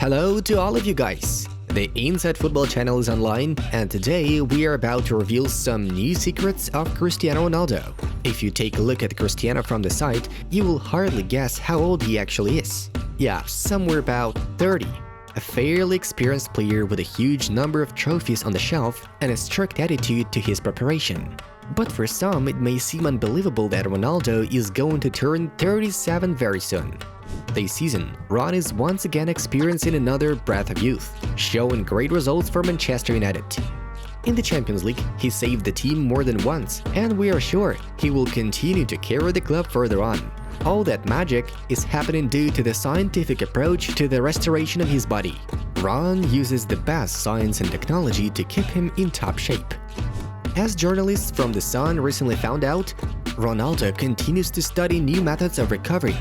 Hello to all of you guys! The Inside Football channel is online, and today we are about to reveal some new secrets of Cristiano Ronaldo. If you take a look at Cristiano from the side, you will hardly guess how old he actually is. Yeah, somewhere about 30. A fairly experienced player with a huge number of trophies on the shelf and a strict attitude to his preparation. But for some, it may seem unbelievable that Ronaldo is going to turn 37 very soon. This season, Ron is once again experiencing another breath of youth, showing great results for Manchester United. In the Champions League, he saved the team more than once, and we are sure he will continue to carry the club further on. All that magic is happening due to the scientific approach to the restoration of his body. Ron uses the best science and technology to keep him in top shape. As journalists from The Sun recently found out, Ronaldo continues to study new methods of recovery,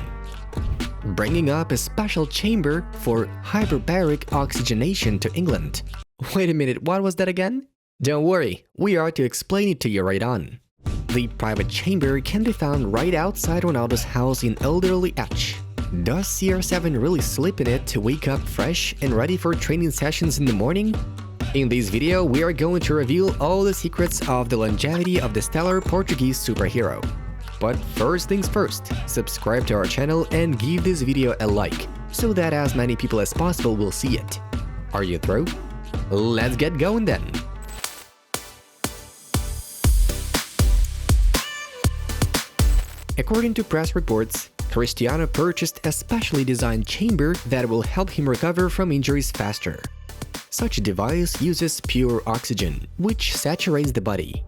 bringing up a special chamber for hyperbaric oxygenation to England. Wait a minute, what was that again? Don't worry, we are to explain it to you right on. The private chamber can be found right outside Ronaldo's house in elderly H. Does CR7 really sleep in it to wake up fresh and ready for training sessions in the morning? In this video, we are going to reveal all the secrets of the longevity of the stellar Portuguese superhero. But first things first, subscribe to our channel and give this video a like, so that as many people as possible will see it. Are you through? Let's get going then! According to press reports, Cristiano purchased a specially designed chamber that will help him recover from injuries faster. Such a device uses pure oxygen, which saturates the body.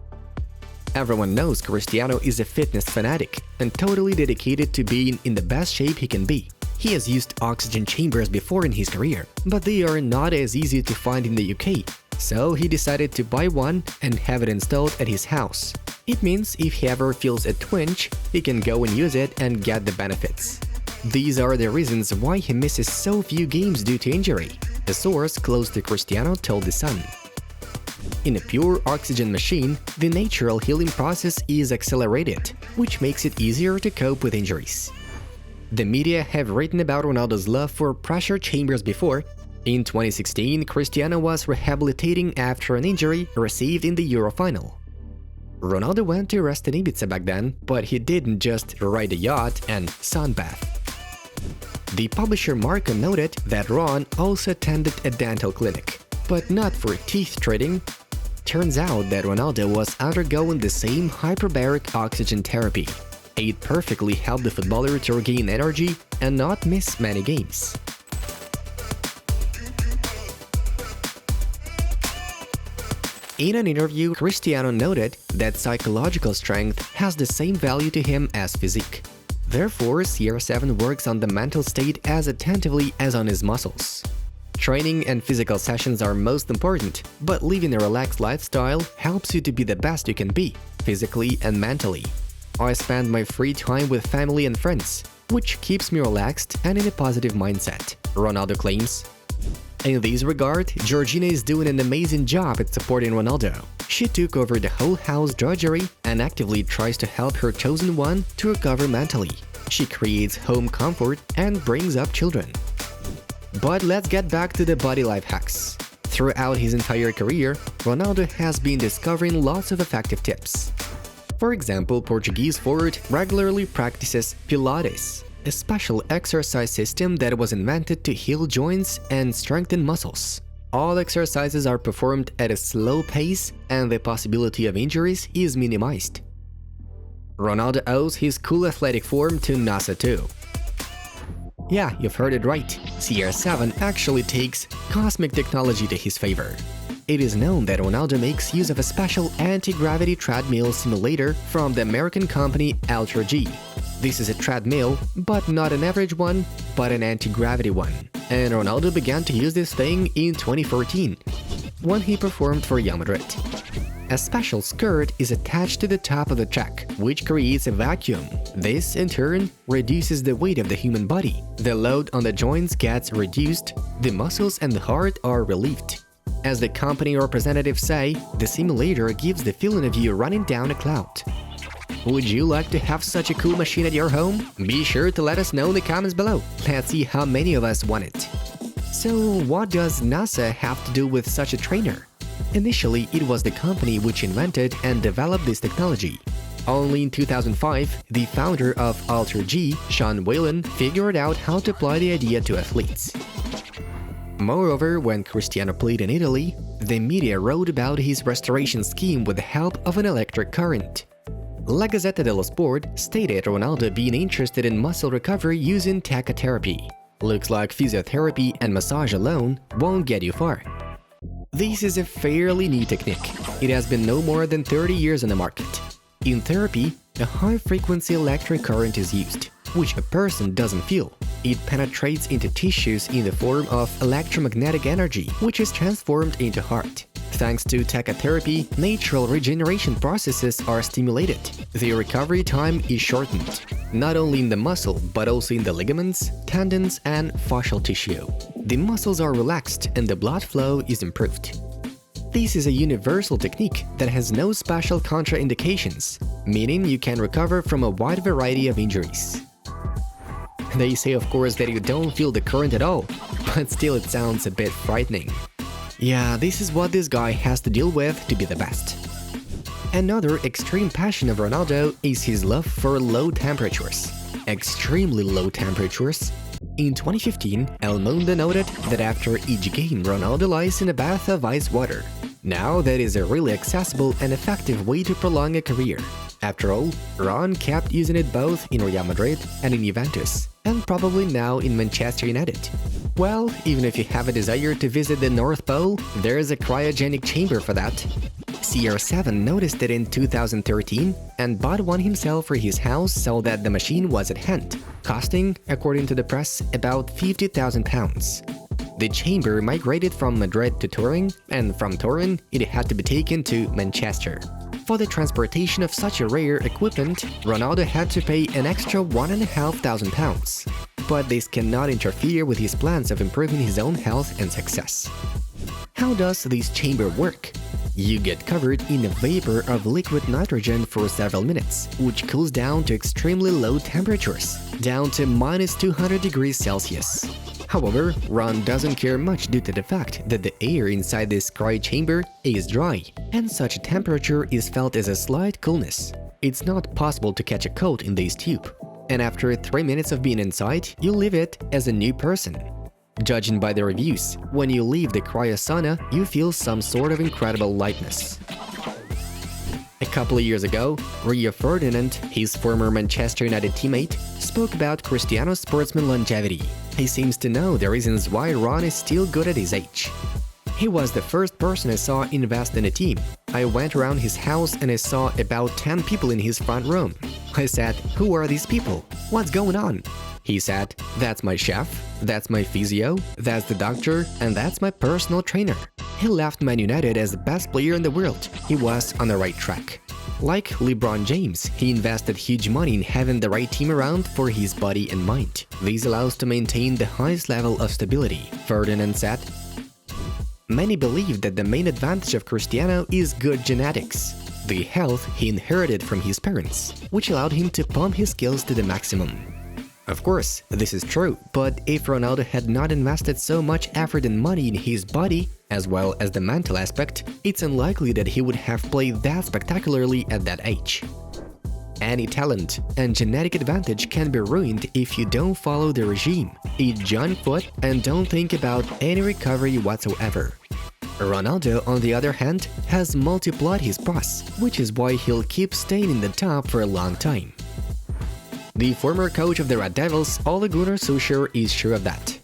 Everyone knows Cristiano is a fitness fanatic and totally dedicated to being in the best shape he can be. He has used oxygen chambers before in his career, but they are not as easy to find in the UK, so he decided to buy one and have it installed at his house. It means if he ever feels a twinge, he can go and use it and get the benefits. These are the reasons why he misses so few games due to injury, a source close to Cristiano told The Sun. In a pure oxygen machine, the natural healing process is accelerated, which makes it easier to cope with injuries. The media have written about Ronaldo's love for pressure chambers before. In 2016, Cristiano was rehabilitating after an injury received in the Euro final. Ronaldo went to rest in Ibiza back then, but he didn't just ride a yacht and sunbath. The publisher Marco noted that Ron also attended a dental clinic, but not for teeth treating. Turns out that Ronaldo was undergoing the same hyperbaric oxygen therapy. It perfectly helped the footballer to regain energy and not miss many games. In an interview, Cristiano noted that psychological strength has the same value to him as physique. Therefore, CR7 works on the mental state as attentively as on his muscles. Training and physical sessions are most important, but living a relaxed lifestyle helps you to be the best you can be, physically and mentally. I spend my free time with family and friends, which keeps me relaxed and in a positive mindset, Ronaldo claims. In this regard, Georgina is doing an amazing job at supporting Ronaldo. She took over the whole house drudgery and actively tries to help her chosen one to recover mentally. She creates home comfort and brings up children. But let's get back to the body life hacks. Throughout his entire career, Ronaldo has been discovering lots of effective tips. For example, Portuguese forward regularly practices Pilates, a special exercise system that was invented to heal joints and strengthen muscles. All exercises are performed at a slow pace and the possibility of injuries is minimized. Ronaldo owes his cool athletic form to NASA too. Yeah, you've heard it right. CR7 actually takes cosmic technology to his favor. It is known that Ronaldo makes use of a special anti-gravity treadmill simulator from the American company Ultra G. This is a treadmill, but not an average one, but an anti-gravity one. And Ronaldo began to use this thing in 2014, when he performed for Real Madrid. A special skirt is attached to the top of the track, which creates a vacuum. This, in turn, reduces the weight of the human body. The load on the joints gets reduced, the muscles and the heart are relieved. As the company representatives say, the simulator gives the feeling of you running down a cloud. Would you like to have such a cool machine at your home? Be sure to let us know in the comments below. Let's see how many of us want it. So what does NASA have to do with such a trainer? Initially, it was the company which invented and developed this technology. Only in 2005, the founder of AlterG, Sean Whalen, figured out how to apply the idea to athletes. Moreover, when Cristiano played in Italy, the media wrote about his restoration scheme with the help of an electric current. La Gazzetta dello Sport stated Ronaldo being interested in muscle recovery using tachytherapy. Looks like physiotherapy and massage alone won't get you far. This is a fairly new technique. It has been no more than 30 years on the market. In therapy, a high-frequency electric current is used, which a person doesn't feel. It penetrates into tissues in the form of electromagnetic energy, which is transformed into heart. Thanks to tachytherapy, natural regeneration processes are stimulated. The recovery time is shortened, not only in the muscle, but also in the ligaments, tendons, and fascial tissue. The muscles are relaxed and the blood flow is improved. This is a universal technique that has no special contraindications, meaning you can recover from a wide variety of injuries. They say, of course, that you don't feel the current at all, but still it sounds a bit frightening. Yeah, this is what this guy has to deal with to be the best. Another extreme passion of Ronaldo is his love for low temperatures. Extremely low temperatures. In 2015, El Mundo noted that after each game, Ronaldo lies in a bath of ice water. Now that is a really accessible and effective way to prolong a career. After all, Ron kept using it both in Real Madrid and in Juventus, and probably now in Manchester United. Well, even if you have a desire to visit the North Pole, there is a cryogenic chamber for that. CR7 noticed it in 2013 and bought one himself for his house so that the machine was at hand, costing, according to the press, about £50,000. The chamber migrated from Madrid to Turin, and from Turin it had to be taken to Manchester. For the transportation of such a rare equipment, Ronaldo had to pay an extra £1,500. But this cannot interfere with his plans of improving his own health and success. How does this chamber work? You get covered in a vapor of liquid nitrogen for several minutes, which cools down to extremely low temperatures, down to -200 degrees Celsius. However, Ron doesn't care much due to the fact that the air inside this cryo chamber is dry, and such a temperature is felt as a slight coolness. It's not possible to catch a cold in this tube, and after 3 minutes of being inside, you leave it as a new person. Judging by the reviews, when you leave the cryosauna, you feel some sort of incredible lightness. A couple of years ago, Rio Ferdinand, his former Manchester United teammate, spoke about Cristiano's sportsman longevity. He seems to know the reasons why Ron is still good at his age. He was the first person I saw invest in a team. I went around his house and I saw about 10 people in his front room. I said, "Who are these people? What's going on?" He said, "That's my chef, that's my physio, that's the doctor, and that's my personal trainer." He left Man United as the best player in the world. He was on the right track. Like LeBron James, he invested huge money in having the right team around for his body and mind. This allows to maintain the highest level of stability, Ferdinand said. Many believe that the main advantage of Cristiano is good genetics, the health he inherited from his parents, which allowed him to pump his skills to the maximum. Of course, this is true, but if Ronaldo had not invested so much effort and money in his body, as well as the mental aspect, it's unlikely that he would have played that spectacularly at that age. Any talent and genetic advantage can be ruined if you don't follow the regime, eat junk food, and don't think about any recovery whatsoever. Ronaldo, on the other hand, has multiplied his pros, which is why he'll keep staying in the top for a long time. The former coach of the Red Devils, Ole Gunnar Solskjaer, is sure of that.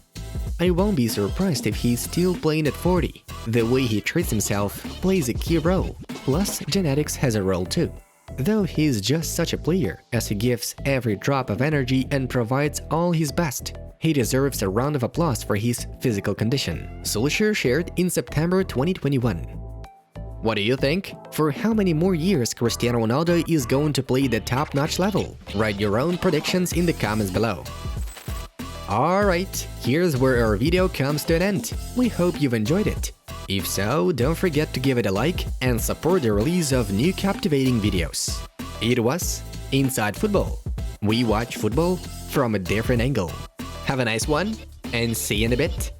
I won't be surprised if he's still playing at 40. The way he treats himself plays a key role, plus genetics has a role too. Though he's just such a player, as he gives every drop of energy and provides all his best, he deserves a round of applause for his physical condition, Solskjaer shared in September 2021. What do you think? For how many more years Cristiano Ronaldo is going to play the top-notch level? Write your own predictions in the comments below. Alright, here's where our video comes to an end. We hope you've enjoyed it. If so, don't forget to give it a like and support the release of new captivating videos. It was Inside Football. We watch football from a different angle. Have a nice one, and see you in a bit.